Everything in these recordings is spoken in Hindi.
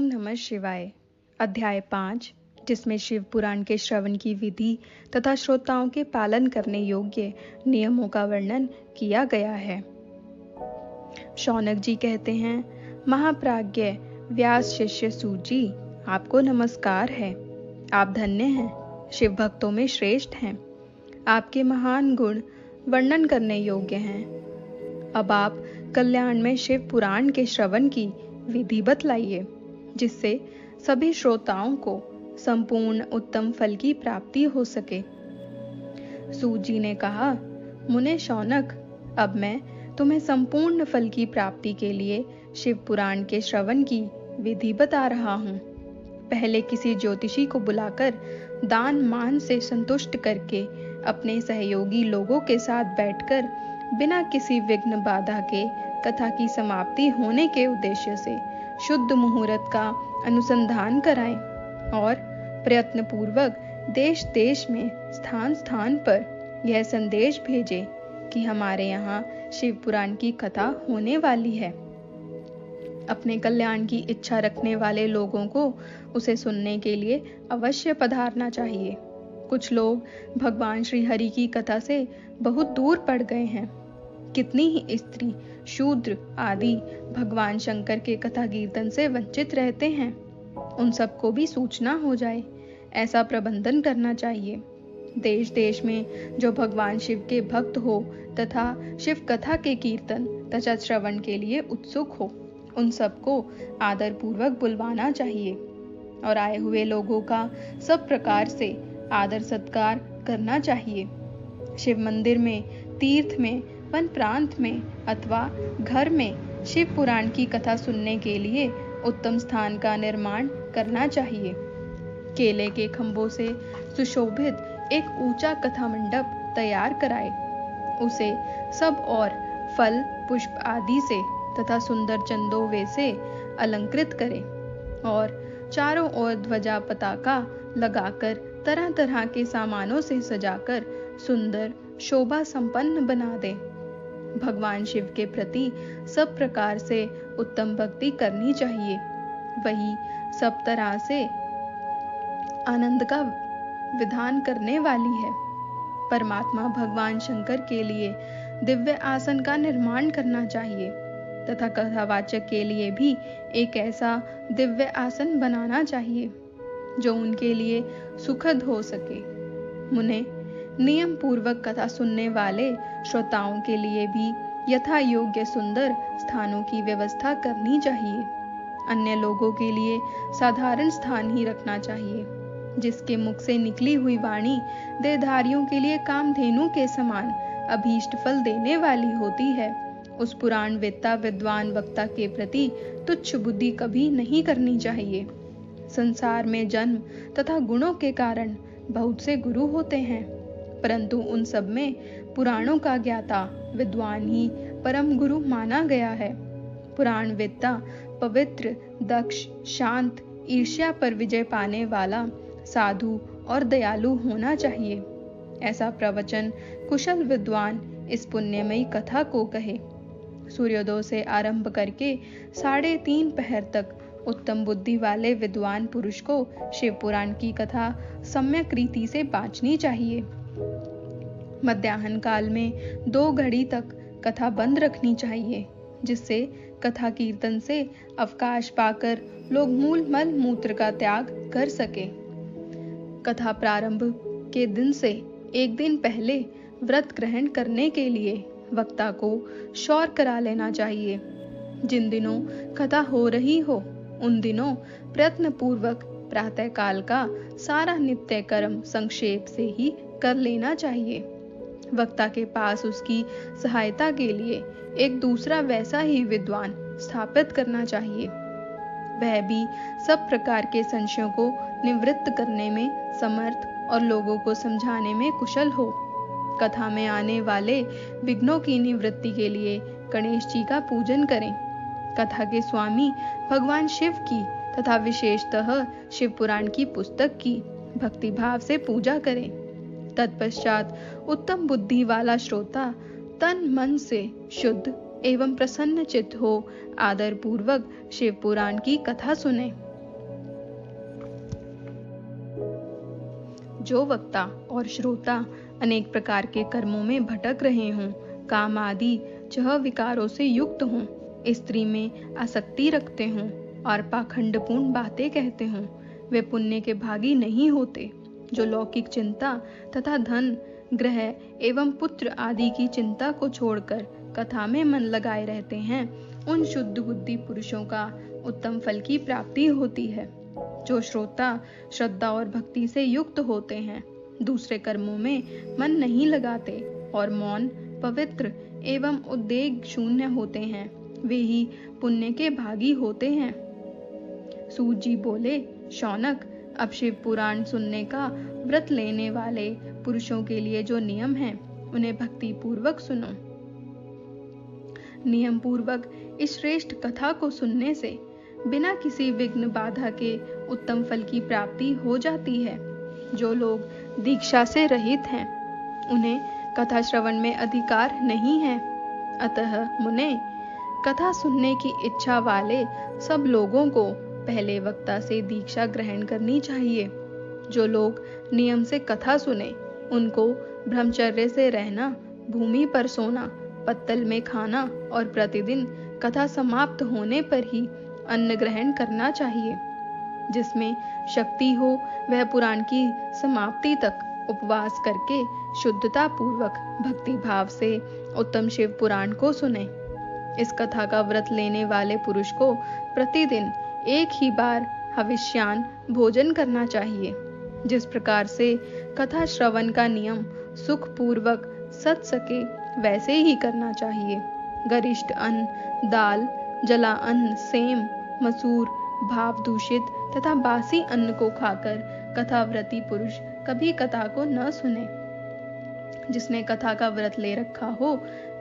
नमः शिवाय। अध्याय 5, जिसमें शिव पुराण के श्रवण की विधि तथा श्रोताओं के पालन करने योग्य नियमों का वर्णन किया गया है। शौनक जी कहते हैं, महाप्राज्ञ व्यास शिष्य सूत जी, आपको नमस्कार है। आप धन्य हैं, शिव भक्तों में श्रेष्ठ हैं। आपके महान गुण वर्णन करने योग्य हैं। अब आप कल्याण में शिव पुराण के श्रवण की विधि बतलाइए, जिससे सभी श्रोताओं को संपूर्ण उत्तम फल की प्राप्ति हो सके। सूत जी ने कहा, मुने शौनक, अब मैं तुम्हें संपूर्ण फल की प्राप्ति के लिए शिव पुराण के श्रवण की विधि बता रहा हूँ। पहले किसी ज्योतिषी को बुलाकर दान मान से संतुष्ट करके अपने सहयोगी लोगों के साथ बैठकर बिना किसी विघ्न बाधा के कथा की समाप्ति होने के उद्देश्य से शुद्ध मुहूर्त का अनुसंधान कराएं और प्रयत्न पूर्वक देश देश में स्थान स्थान पर यह संदेश भेजें कि हमारे यहाँ शिव पुराण की कथा होने वाली है। अपने कल्याण की इच्छा रखने वाले लोगों को उसे सुनने के लिए अवश्य पधारना चाहिए। कुछ लोग भगवान श्री हरि की कथा से बहुत दूर पड़ गए हैं। कितनी ही स्त्री, शूद्र आदि भगवान शंकर के कथा कीर्तन से वंचित रहते हैं। उन सबको भी सूचना हो जाए, ऐसा प्रबंधन करना चाहिए। देश देश में जो भगवान शिव के भक्त हो तथा शिव कथा के कीर्तन तथा श्रवण के लिए उत्सुक हो, उन सबको आदर पूर्वक बुलवाना चाहिए और आए हुए लोगों का सब प्रकार से आदर सत्कार करना चाहिए। शिव मंदिर में, तीर्थ में, वन प्रांत में अथवा घर में शिव पुराण की कथा सुनने के लिए उत्तम स्थान का निर्माण करना चाहिए। केले के खंभों से सुशोभित एक ऊंचा कथा मंडप तैयार कराए। उसे सब और फल पुष्प आदि से तथा सुंदर चंदोवे से अलंकृत करें और चारों ओर ध्वजा पताका लगाकर तरह तरह के सामानों से सजाकर सुंदर शोभा संपन्न बना दें। भगवान शिव के प्रति सब प्रकार से उत्तम भक्ति करनी चाहिए। वही सब तरह से आनंद का विधान करने वाली है। परमात्मा भगवान शंकर के लिए दिव्य आसन का निर्माण करना चाहिए तथा कथावाचक के लिए भी एक ऐसा दिव्य आसन बनाना चाहिए जो उनके लिए सुखद हो सके। मुने, नियम पूर्वक कथा सुनने वाले श्रोताओं के लिए भी यथा योग्य सुंदर स्थानों की व्यवस्था करनी चाहिए। अन्य लोगों के लिए साधारण स्थान ही रखना चाहिए। जिसके मुख से निकली हुई वाणी देहधारियों के लिए कामधेनु के समान अभीष्ट फल देने वाली होती है, उस पुराण वेत्ता विद्वान वक्ता के प्रति तुच्छ बुद्धि कभी नहीं करनी चाहिए। संसार में जन्म तथा गुणों के कारण बहुत से गुरु होते हैं, परंतु उन सब में पुराणों का ज्ञाता विद्वान ही परम गुरु माना गया है। पुराण वेत्ता पवित्र, दक्ष, शांत, ईर्ष्या पर विजय पाने वाला, साधु और दयालु होना चाहिए। ऐसा प्रवचन कुशल विद्वान इस पुण्यमयी कथा को कहे। सूर्योदय से आरंभ करके 3:30 पहर तक उत्तम बुद्धि वाले विद्वान पुरुष को शिव पुराण की कथा सम्यक रीति से बांचनी चाहिए। मध्याह्न काल में 2 घड़ी तक कथा बंद रखनी चाहिए, जिससे कथा कीर्तन से अवकाश पाकर लोग मूल मल मूत्र का त्याग कर सके। कथा प्रारंभ के दिन से एक दिन पहले व्रत ग्रहण करने के लिए वक्ता को शौर करा लेना चाहिए। जिन दिनों कथा हो रही हो उन दिनों प्रयत्न पूर्वक प्रातः काल का सारा नित्य कर्म संक्षेप से ही कर लेना चाहिए। वक्ता के पास उसकी सहायता के लिए एक दूसरा वैसा ही विद्वान स्थापित करना चाहिए। वह भी सब प्रकार के संशयों को निवृत्त करने में समर्थ और लोगों को समझाने में कुशल हो। कथा में आने वाले विघ्नों की निवृत्ति के लिए गणेश जी का पूजन करें। कथा के स्वामी भगवान शिव की तथा विशेषतः शिव पुराण की पुस्तक की भक्ति भाव से पूजा करें। तत्पश्चात उत्तम बुद्धि वाला श्रोता तन मन से शुद्ध एवं प्रसन्न चित्त हो आदर पूर्वक शिव पुराण की कथा सुने। जो वक्ता और श्रोता अनेक प्रकार के कर्मों में भटक रहे हों, काम आदि छह विकारों से युक्त हों, स्त्री में आसक्ति रखते हों और पाखंडपूर्ण बातें कहते हों, वे पुण्य के भागी नहीं होते। जो लौकिक चिंता तथा धन, ग्रह एवं पुत्र आदि की चिंता को छोड़कर कथा में मन लगाए रहते हैं, उन शुद्ध बुद्धि पुरुषों का उत्तम फल की प्राप्ति होती है। जो श्रोता श्रद्धा और भक्ति से युक्त होते हैं, दूसरे कर्मों में मन नहीं लगाते और मौन, पवित्र एवं उद्वेग शून्य होते हैं, वे ही पुण्य के भागी होते हैं। सूत जी बोले, शौनक, अब शिव पुराण सुनने का व्रत लेने वाले पुरुषों के लिए जो नियम हैं, उन्हें भक्ति पूर्वक सुनो। नियम पूर्वक इस श्रेष्ठ कथा को सुनने से बिना किसी विघ्न बाधा के उत्तम फल की प्राप्ति हो जाती है। जो लोग दीक्षा से रहित हैं, उन्हें कथा श्रवण में अधिकार नहीं है। अतः मुने, कथा सुनने की इच्छा वाले सब लोगों को पहले वक्ता से दीक्षा ग्रहण करनी चाहिए। जो लोग नियम से कथा सुने, उनको ब्रह्मचर्य से रहना, भूमि पर सोना, पत्तल में खाना और प्रतिदिन कथा समाप्त होने पर ही अन्न ग्रहण करना चाहिए। जिसमें शक्ति हो वह पुराण की समाप्ति तक उपवास करके शुद्धता पूर्वक भक्ति भाव से उत्तम शिव पुराण को सुने। इस कथा का व्रत लेने वाले पुरुष को प्रतिदिन एक ही बार हविष्यान भोजन करना चाहिए। जिस प्रकार से कथा श्रवण का नियम सुख पूर्वक सच सके, वैसे ही करना चाहिए। गरिष्ठ अन्न, दाल, जला अन्न, सेम, मसूर, भाप दूषित तथा बासी अन्न को खाकर कथाव्रती पुरुष कभी कथा को न सुने। जिसने कथा का व्रत ले रखा हो,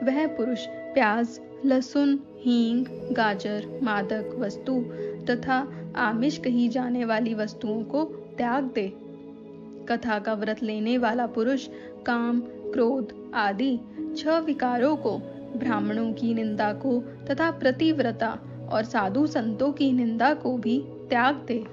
वह पुरुष प्याज, लहसुन, हींग, गाजर, मादक वस्तु तथा आमिष कही जाने वाली वस्तुओं को त्याग दे। कथा का व्रत लेने वाला पुरुष काम, क्रोध आदि 6 विकारों को, ब्राह्मणों की निंदा को तथा प्रतिव्रता और साधु संतों की निंदा को भी त्याग दे।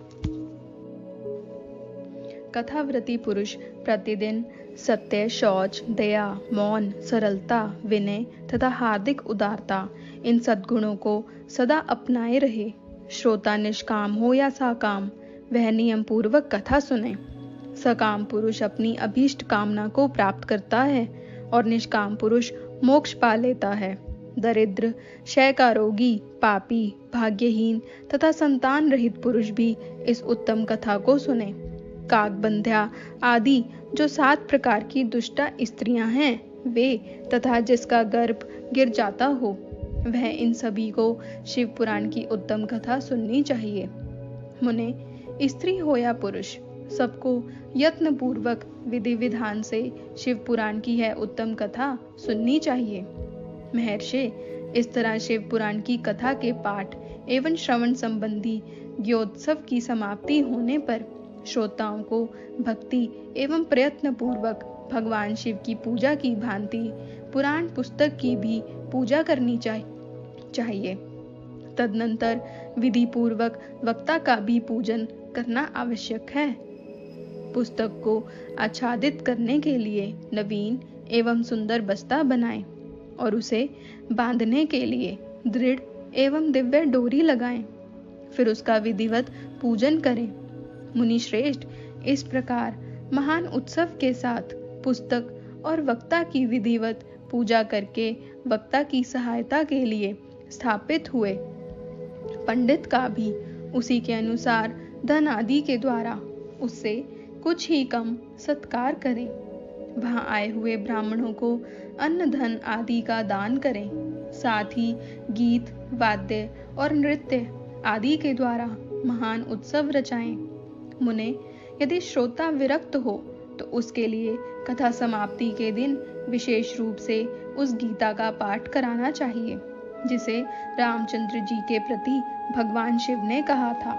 कथाव्रती पुरुष प्रतिदिन सत्य, शौच, दया, मौन, सरलता, विनय तथा हार्दिक उदारता, इन सद्गुणों को सदा अपनाए रहे। श्रोता निष्काम हो या साकाम, वह नियम पूर्वक कथा सुने। सकाम पुरुष अपनी अभीष्ट कामना को प्राप्त करता है और निष्काम पुरुष मोक्ष पा लेता है। दरिद्र, क्षय का रोगी, पापी, भाग्यहीन तथा संतान रहित पुरुष भी इस उत्तम कथा को सुने। काकबंध्या आदि जो 7 प्रकार की दुष्टा स्त्रियां हैं, वे तथा जिसका गर्भ गिर जाता हो, वह इन सभी को शिव पुराण की उत्तम कथा सुननी चाहिए। मुने, स्त्री हो या पुरुष, सबको यत्न पूर्वक विधि विधान से शिव पुराण की है उत्तम कथा सुननी चाहिए। महर्षि, इस तरह शिव पुराण की कथा के पाठ एवं श्रवण संबंधी ज्ञोत्सव की समाप्ति होने पर श्रोताओं को भक्ति एवं प्रयत्न पूर्वक भगवान शिव की पूजा की भांति पुराण पुस्तक की भी पूजा करनी चाहिए। तदनंतर विधि पूर्वक वक्ता का भी पूजन करना आवश्यक है। पुस्तक को आच्छादित करने के लिए नवीन एवं सुंदर बस्ता बनाएं और उसे बांधने के लिए दृढ़ एवं दिव्य डोरी लगाएं। फिर उसका विधिवत पूजन करें। मुनि श्रेष्ठ, इस प्रकार महान उत्सव के साथ पुस्तक और वक्ता की विधिवत पूजा करके वक्ता की सहायता के लिए स्थापित हुए पंडित का भी उसी के अनुसार धन आदि के द्वारा उससे कुछ ही कम सत्कार करें। वहां आए हुए ब्राह्मणों को अन्न धन आदि का दान करें। साथ ही गीत, वाद्य और नृत्य आदि के द्वारा महान उत्सव रचाएं। मुने, यदि श्रोता विरक्त हो तो उसके लिए कथा समाप्ति के दिन विशेष रूप से उस गीता का पाठ कराना चाहिए जिसे रामचंद्र जी के प्रति भगवान शिव ने कहा था।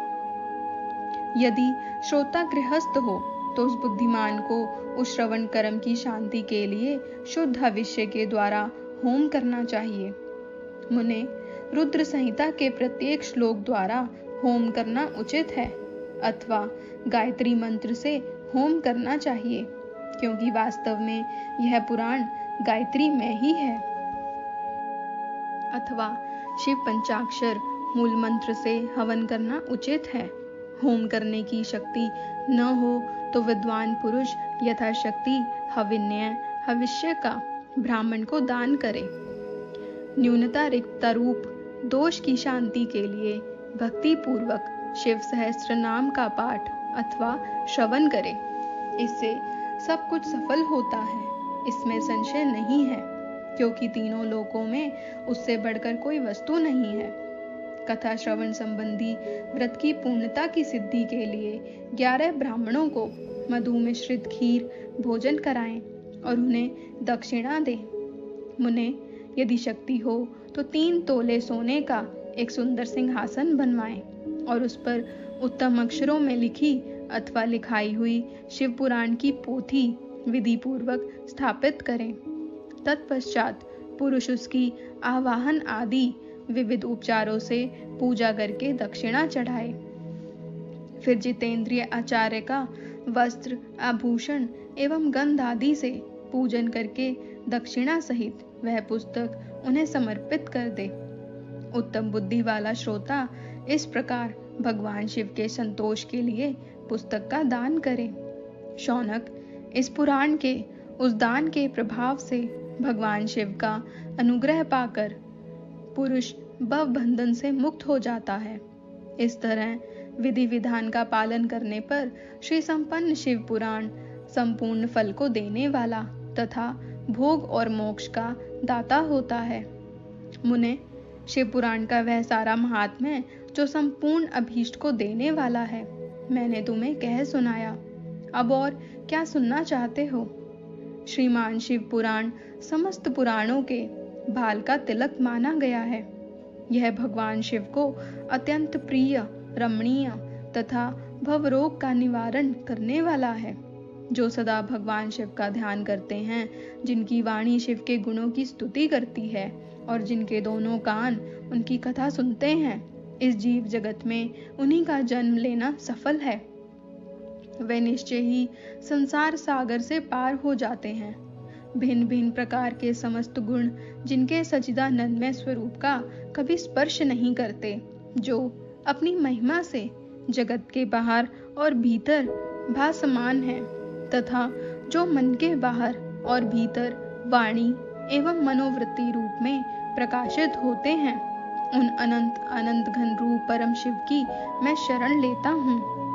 यदि श्रोता गृहस्थ हो तो उस बुद्धिमान को उस श्रवण कर्म की शांति के लिए शुद्ध हविष्य के द्वारा होम करना चाहिए। मुने, रुद्र संहिता के प्रत्येक श्लोक द्वारा होम करना उचित है अथवा गायत्री मंत्र से होम करना चाहिए, क्योंकि वास्तव में यह पुराण गायत्री में ही है। अथवा शिव पंचाक्षर मूल मंत्र से हवन करना उचित है। होम करने की शक्ति न हो तो विद्वान पुरुष यथाशक्ति हविन्य हविष्य का ब्राह्मण को दान करे। न्यूनता रिक्ता रूप दोष की शांति के लिए भक्ति पूर्वक शिव सहस्त्र नाम का पाठ अथवा श्रवण करे। इससे सब कुछ सफल होता है, इसमें संशय नहीं है, क्योंकि तीनों लोकों में उससे बढ़कर कोई वस्तु नहीं है। कथा श्रवण संबंधी व्रत की पूर्णता की सिद्धि के लिए 11 ब्राह्मणों को मधु मिश्रित खीर भोजन कराएं और उन्हें दक्षिणा दें। मुने, यदि शक्ति हो तो 3 तोले सोने का एक सुंदर सिंहासन बनवाएं और उस पर उत्तम अक्षरों में लिखी अथवा लिखाई हुई शिव पुराण की पोथी विधि पूर्वक स्थापित करें। तत्पश्चात पुरुष उसकी आवाहन आदि विविध उपचारों से पूजा करके दक्षिणा चढ़ाए। फिर जितेंद्रिय आचार्य का वस्त्र आभूषण एवं गंध आदि से पूजन करके दक्षिणा सहित वह पुस्तक उन्हें समर्पित कर दे। उत्तम बुद्धि वाला श्रोता इस प्रकार भगवान शिव के संतोष के लिए पुस्तक का दान करे। शौनक, इस पुराण के उस दान के प्रभाव से भगवान शिव का अनुग्रह पाकर पुरुष भव बंधन से मुक्त हो जाता है। इस तरह विधि विधान का पालन करने पर श्री संपन्न शिव पुराण संपूर्ण फल को देने वाला तथा भोग और मोक्ष का दाता होता है। मुने, शिव पुराण का वह सारा महात्म्य जो संपूर्ण अभीष्ट को देने वाला है मैंने तुम्हें कह सुनाया। अब और क्या सुनना चाहते हो? श्रीमान शिव पुराण समस्त पुराणों के भाल का तिलक माना गया है। यह भगवान शिव को अत्यंत प्रिय, रमणीय तथा भवरोग का निवारण करने वाला है। जो सदा भगवान शिव का ध्यान करते हैं, जिनकी वाणी शिव के गुणों की स्तुति करती है और जिनके दोनों कान उनकी कथा सुनते हैं, इस जीव जगत में उन्हीं का जन्म लेना सफल है। वे निश्चय ही संसार सागर से पार हो जाते हैं। भिन्न भिन्न प्रकार के समस्त गुण जिनके सच्चिदानंदमय स्वरूप का कभी स्पर्श नहीं करते, जो अपनी महिमा से जगत के बाहर और भीतर भासमान है तथा जो मन के बाहर और भीतर वाणी एवं मनोवृत्ति रूप में प्रकाशित होते हैं, उन अनंत आनंद घन रूप परम शिव की मैं शरण लेता हूँ।